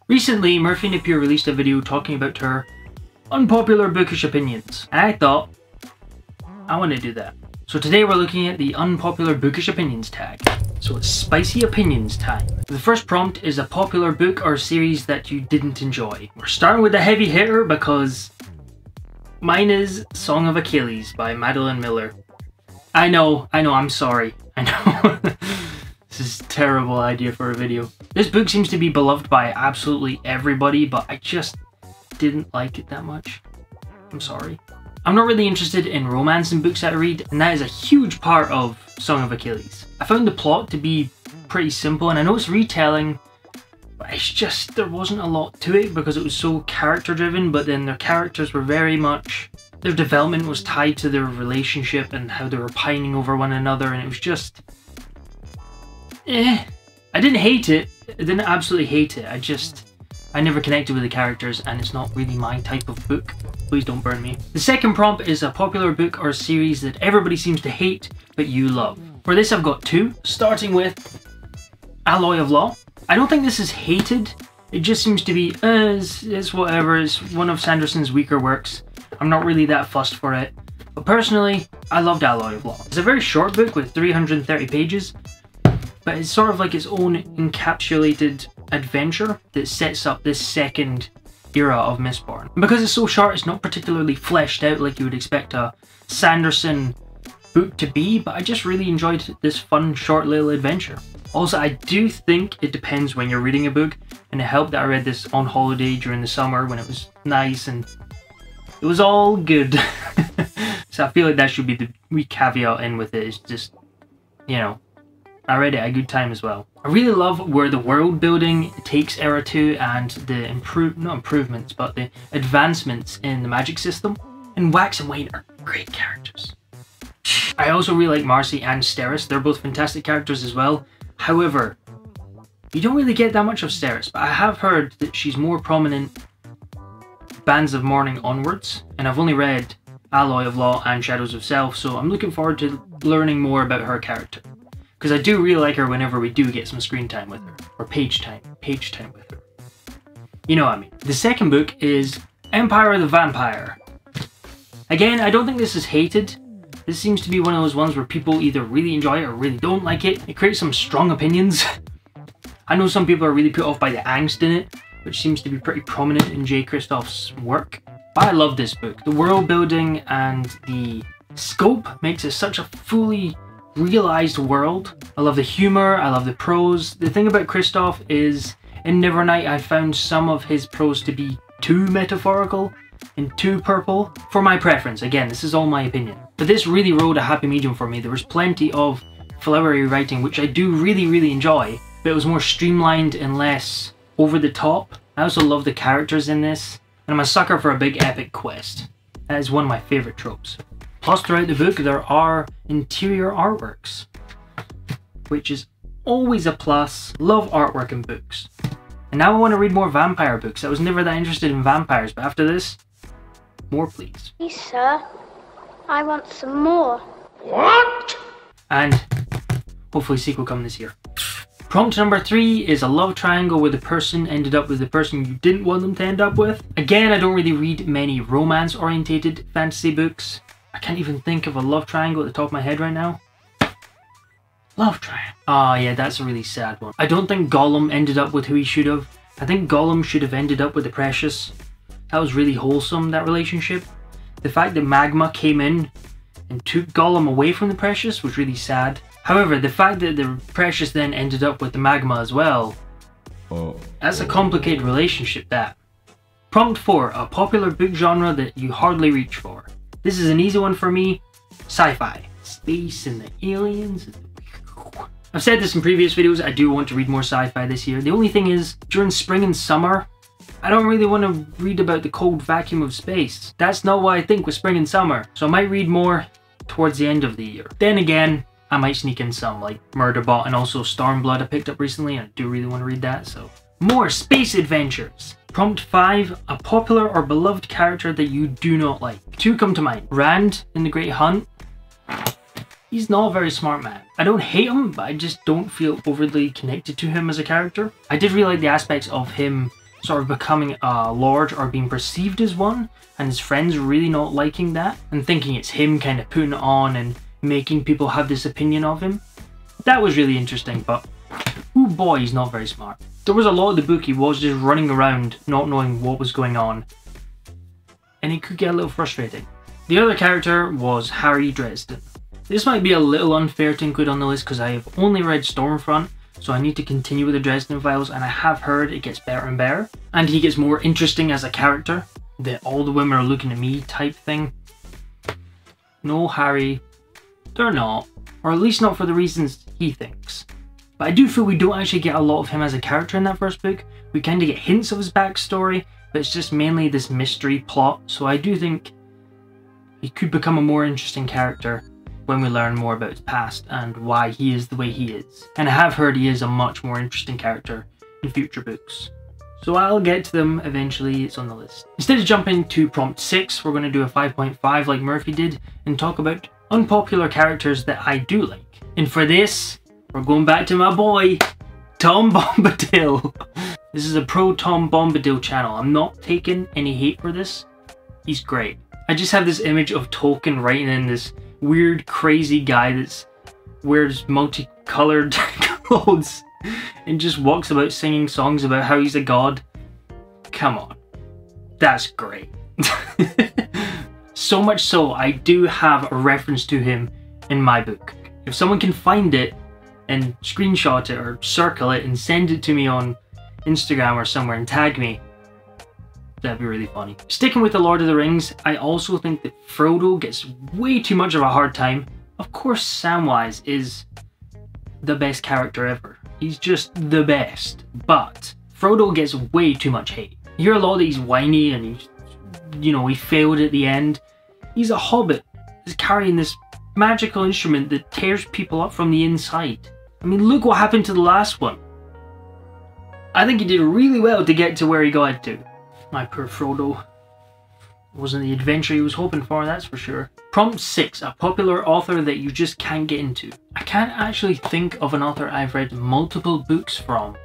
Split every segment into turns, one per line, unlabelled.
Recently, Murphy Napier released a video talking about her unpopular bookish opinions. And I thought, I want to do that. So today we're looking at the unpopular bookish opinions tag. So it's spicy opinions time. The first prompt is a popular book or series that you didn't enjoy. We're starting with a heavy hitter because mine is Song of Achilles by Madeline Miller. I know, I'm sorry. I know. This is a terrible idea for a video. This book seems to be beloved by absolutely everybody, but I just didn't like it that much. I'm sorry. I'm not really interested in romance in books that I read, and that is a huge part of Song of Achilles. I found the plot to be pretty simple, and I know it's retelling, but it's just, there wasn't a lot to it because it was so character driven, but then their characters were very much, their development was tied to their relationship and how they were pining over one another, and it was just, I didn't hate it. I didn't absolutely hate it. I never connected with the characters, and it's not really my type of book. Please don't burn me. The second prompt is a popular book or series that everybody seems to hate, but you love. For this I've got two, starting with Alloy of Law. I don't think this is hated. It just seems to be, it's whatever, it's one of Sanderson's weaker works. I'm not really that fussed for it. But personally, I loved Alloy of Law. It's a very short book with 330 pages, but it's sort of like its own encapsulated adventure that sets up this second era of Mistborn. And because it's so short, it's not particularly fleshed out like you would expect a Sanderson book to be, but I just really enjoyed this fun short little adventure. Also, I do think it depends when you're reading a book, and it helped that I read this on holiday during the summer when it was nice and it was all good. So I feel like that should be the wee caveat in with it. It's just, you know, I read it at a good time as well. I really love where the world building takes Era 2 and the the advancements in the magic system. And Wax and Wayne are great characters. I also really like Marcy and Steris. They're both fantastic characters as well. However, you don't really get that much of Steris, but I have heard that she's more prominent Bands of Morning onwards, and I've only read Alloy of Law and Shadows of Self, so I'm looking forward to learning more about her character. Because I do really like her whenever we do get some screen time with her. Or page time with her. You know what I mean. The second book is Empire of the Vampire. Again, I don't think this is hated. This seems to be one of those ones where people either really enjoy it or really don't like it. It creates some strong opinions. I know some people are really put off by the angst in it, which seems to be pretty prominent in J. Kristoff's work. But I love this book. The world building and the scope makes it such a fully realized world. I love the humor, I love the prose. The thing about Kristoff is, in Nevernight I found some of his prose to be too metaphorical and too purple. For my preference, again, this is all my opinion. But this really rode a happy medium for me. There was plenty of flowery writing, which I do really enjoy, but it was more streamlined and less over the top. I also love the characters in this, and I'm a sucker for a big epic quest. That is one of my favourite tropes. Plus, throughout the book, there are interior artworks, which is always a plus. Love artwork in books. And now I want to read more vampire books. I was never that interested in vampires, but after this, more please.
Please, sir. I want some more.
What?
And hopefully sequel come this year. Prompt number 3 is a love triangle where the person ended up with the person you didn't want them to end up with. Again, I don't really read many romance-orientated fantasy books. I can't even think of a love triangle at the top of my head right now. Love triangle. Oh yeah, that's a really sad one. I don't think Gollum ended up with who he should have. I think Gollum should have ended up with the Precious. That was really wholesome, that relationship. The fact that Magma came in and took Gollum away from the Precious was really sad. However, the fact that the Precious then ended up with the Magma as well, that's a complicated relationship, that. Prompt 4, a popular book genre that you hardly reach for. This is an easy one for me. Sci-fi. Space and the aliens. I've said this in previous videos, I do want to read more sci-fi this year. The only thing is, during spring and summer, I don't really want to read about the cold vacuum of space. That's not what I think with spring and summer. So I might read more towards the end of the year. Then again, I might sneak in some, like Murderbot and also Stormblood I picked up recently, and I do really want to read that, so. More space adventures. Prompt 5, a popular or beloved character that you do not like. Two come to mind. Rand in The Great Hunt. He's not a very smart man. I don't hate him, but I just don't feel overly connected to him as a character. I did really like the aspects of him sort of becoming a lord or being perceived as one, and his friends really not liking that and thinking it's him kind of putting it on and making people have this opinion of him. That was really interesting, but oh boy, he's not very smart. There was a lot of the book he was just running around not knowing what was going on, and it could get a little frustrating. The other character was Harry Dresden. This might be a little unfair to include on the list because I have only read Stormfront, so I need to continue with the Dresden Files, and I have heard it gets better and better, and he gets more interesting as a character. The all the women are looking at me type thing. No, Harry, they're not, or at least not for the reasons he thinks. But I do feel we don't actually get a lot of him as a character in that first book. We kind of get hints of his backstory, but it's just mainly this mystery plot, so I do think he could become a more interesting character when we learn more about his past and why he is the way he is. And I have heard he is a much more interesting character in future books. So I'll get to them eventually, it's on the list. Instead of jumping to prompt 6, we're going to do a 5.5 like Murphy did and talk about unpopular characters that I do like. And for this, we're going back to my boy, Tom Bombadil. This is a pro Tom Bombadil channel. I'm not taking any hate for this. He's great. I just have this image of Tolkien writing in this weird, crazy guy that wears multicolored clothes and just walks about singing songs about how he's a god. Come on. That's great. So much so, I do have a reference to him in my book. If someone can find it and screenshot it or circle it and send it to me on Instagram or somewhere and tag me, that'd be really funny. Sticking with the Lord of the Rings, I also think that Frodo gets way too much of a hard time. Of course, Samwise is the best character ever. He's just the best. But Frodo gets way too much hate. You hear a lot that he's whiny and he's, you know, he failed at the end. He's a hobbit. He's carrying this magical instrument that tears people up from the inside. I mean, look what happened to the last one. I think he did really well to get to where he got to. My poor Frodo. Wasn't the adventure he was hoping for, that's for sure. Prompt 6, a popular author that you just can't get into. I can't actually think of an author I've read multiple books from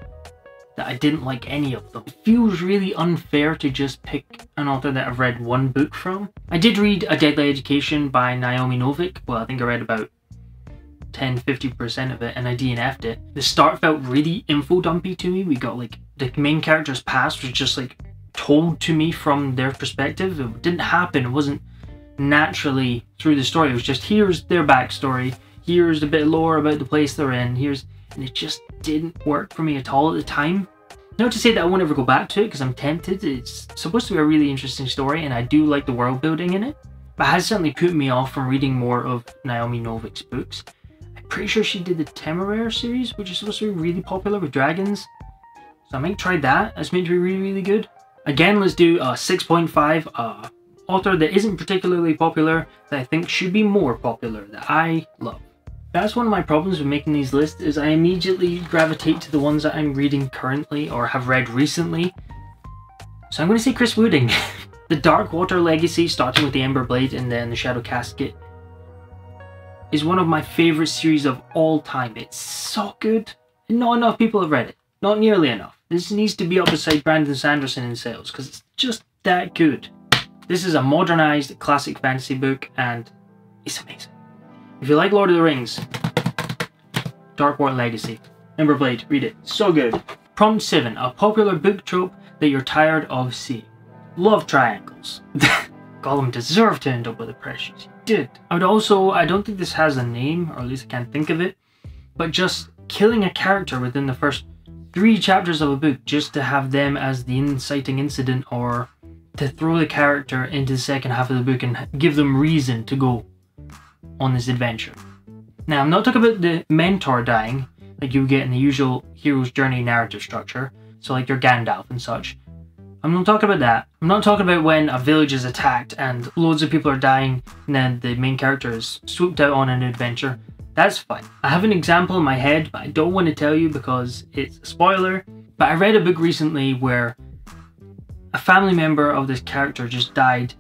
that I didn't like any of them. It feels really unfair to just pick an author that I've read one book from. I did read A Deadly Education by Naomi Novik. Well, I think I read about 10-50% of it and I DNF'd it. The start felt really info dumpy to me. We got like the main character's past was just like told to me from their perspective. It didn't happen. It wasn't naturally through the story. It was just here's their backstory, here's a bit of lore about the place they're in, and it just didn't work for me at all at the time. Not to say that I won't ever go back to it because I'm tempted. It's supposed to be a really interesting story and I do like the world building in it, but it has certainly put me off from reading more of Naomi Novik's books. I'm pretty sure she did the Temeraire series, which is supposed to be really popular with dragons, so I might try that. That's meant to be really, really good. Again, let's do a 6.5, author that isn't particularly popular, that I think should be more popular, that I love. That's one of my problems with making these lists, is I immediately gravitate to the ones that I'm reading currently or have read recently. So I'm going to say Chris Wooding. The Darkwater Legacy, starting with the Ember Blade and then the Shadow Casket, is one of my favourite series of all time. It's so good. And not enough people have read it. Not nearly enough. This needs to be up beside Brandon Sanderson in sales because it's just that good. This is a modernised classic fantasy book and it's amazing. If you like Lord of the Rings, Darkwater Legacy, Ember Blade, read it. So good. Prompt 7, a popular book trope that you're tired of seeing. Love triangles. Gollum deserved to end up with a Precious. He did. I don't think this has a name, or at least I can't think of it, but just killing a character within the first 3 chapters of a book just to have them as the inciting incident, or to throw the character into the second half of the book and give them reason to go on this adventure. Now, I'm not talking about the mentor dying, like you get in the usual hero's journey narrative structure, so like your Gandalf and such. I'm not talking about that. I'm not talking about when a village is attacked and loads of people are dying and then the main character is swooped out on an adventure. That's fine. I have an example in my head, but I don't want to tell you because it's a spoiler. But I read a book recently where a family member of this character just died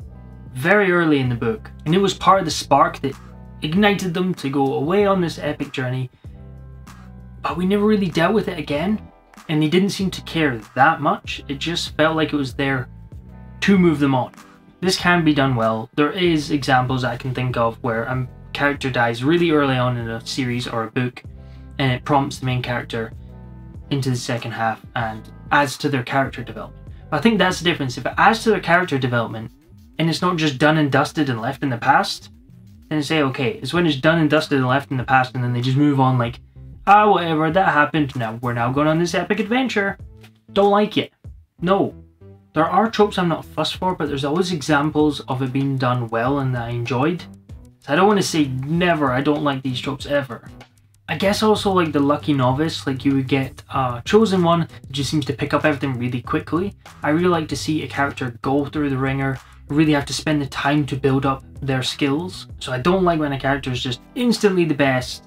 very early in the book, and it was part of the spark that ignited them to go away on this epic journey, but we never really dealt with it again. and they didn't seem to care that much. It just felt like it was there to move them on. This can be done well. There is examples I can think of where a character dies really early on in a series or a book, and it prompts the main character into the second half and adds to their character development. But I think that's the difference. If it adds to their character development and it's not just done and dusted and left in the past, then say okay. It's when it's done and dusted and left in the past and then they just move on like, ah, whatever, that happened, now we're now going on this epic adventure. Don't like it. No. There are tropes I'm not fussed for, but there's always examples of it being done well and that I enjoyed. So I don't want to say never, I don't like these tropes ever. I guess also like the lucky novice, like you would get a chosen one that just seems to pick up everything really quickly. I really like to see a character go through the ringer, really have to spend the time to build up their skills. So I don't like when a character is just instantly the best.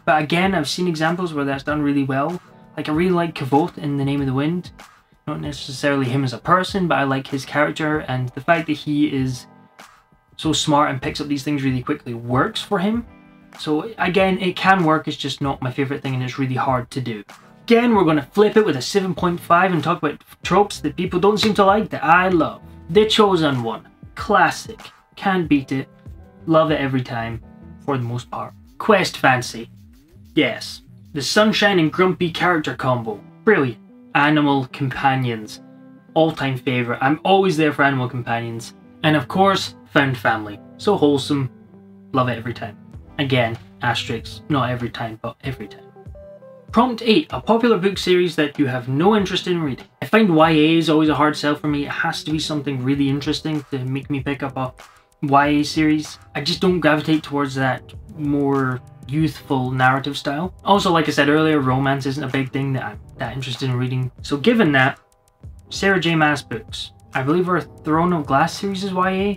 But again, I've seen examples where that's done really well. Like I really like Kavoth in The Name of the Wind. Not necessarily him as a person, but I like his character, and the fact that he is so smart and picks up these things really quickly works for him. So again, it can work, it's just not my favourite thing and it's really hard to do. Again, we're going to flip it with a 7.5 and talk about tropes that people don't seem to like that I love. The Chosen One. Classic. Can't beat it. Love it every time, for the most part. Quest Fancy. Yes. The Sunshine and Grumpy character combo. Brilliant. Animal companions. All-time favourite. I'm always there for animal companions. And of course, Found Family. So wholesome. Love it every time. Again, asterisks. Not every time, but every time. Prompt 8. A popular book series that you have no interest in reading. I find YA is always a hard sell for me. It has to be something really interesting to make me pick up a YA series. I just don't gravitate towards that more youthful narrative style. Also, like I said earlier, romance isn't a big thing that I'm that interested in reading. So given that, Sarah J Maas books. I believe our Throne of Glass series is YA,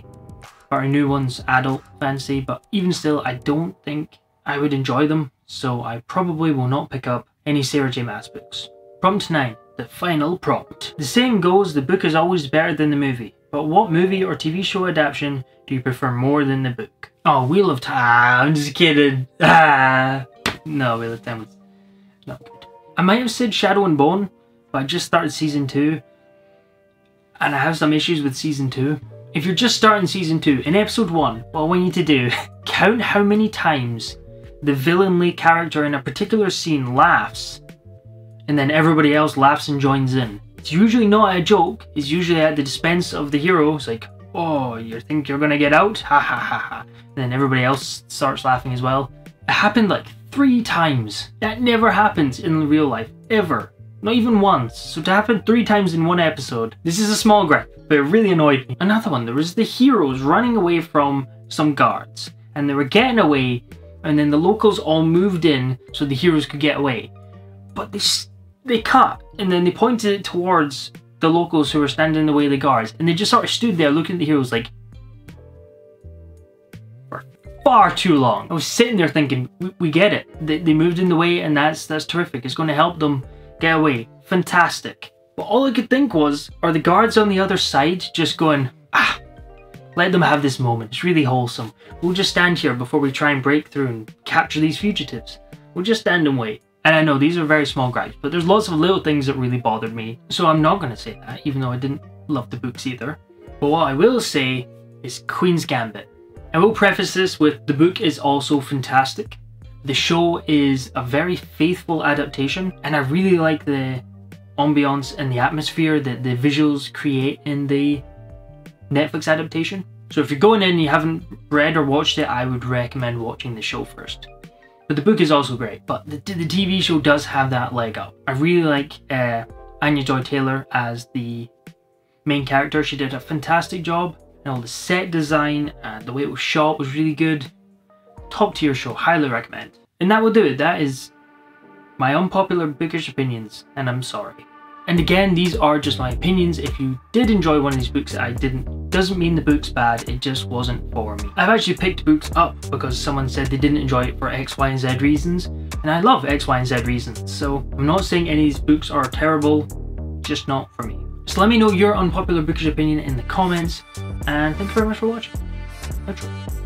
but our new one's adult fantasy, but even still, I don't think I would enjoy them, so I probably will not pick up any Sarah J Maas books. Prompt 9. The final prompt. The saying goes, the book is always better than the movie, but what movie or TV show adaptation do you prefer more than the book? Oh, Wheel of Time. I'm just kidding. No, Wheel of Time was not good. I might have said Shadow and Bone, but I just started season 2, and I have some issues with season 2. If you're just starting season 2, in episode 1, what I want you to do, count how many times the villainly character in a particular scene laughs, and then everybody else laughs and joins in. It's usually not a joke, it's usually at the expense of the hero. It's like, oh, you think you're gonna get out? Ha ha ha ha. And then everybody else starts laughing as well. It happened like 3 times. That never happens in real life, ever. Not even once. So to happen 3 times in one episode, this is a small gripe, but it really annoyed me. Another one, there was the heroes running away from some guards, and they were getting away, and then the locals all moved in so the heroes could get away. But they cut, and then they pointed it towards the locals who were standing in the way of the guards, and they just sort of stood there looking at the heroes like, for far too long. I was sitting there thinking, we get it. They moved in the way, and that's terrific. It's going to help them get away. Fantastic. But all I could think was, are the guards on the other side just going, let them have this moment. It's really wholesome. We'll just stand here before we try and break through and capture these fugitives. We'll just stand and wait. And I know these are very small gripes, but there's lots of little things that really bothered me. So I'm not going to say that, even though I didn't love the books either. But what I will say is Queen's Gambit. I will preface this with the book is also fantastic. The show is a very faithful adaptation, and I really like the ambiance and the atmosphere that the visuals create in the Netflix adaptation. So if you're going in and you haven't read or watched it, I would recommend watching the show first. But the book is also great, but the TV show does have that leg up. I really like Anya Joy-Taylor as the main character. She did a fantastic job, and all the set design and the way it was shot was really good. Top tier show, highly recommend. And that will do it. That is my unpopular bookish opinions, and I'm sorry. And again, these are just my opinions. If you did enjoy one of these books that I didn't, doesn't mean the book's bad, it just wasn't for me. I've actually picked books up because someone said they didn't enjoy it for X, Y, and Z reasons, and I love X, Y, and Z reasons, so I'm not saying any of these books are terrible, just not for me. So let me know your unpopular bookish opinion in the comments, and thank you very much for watching. Outro.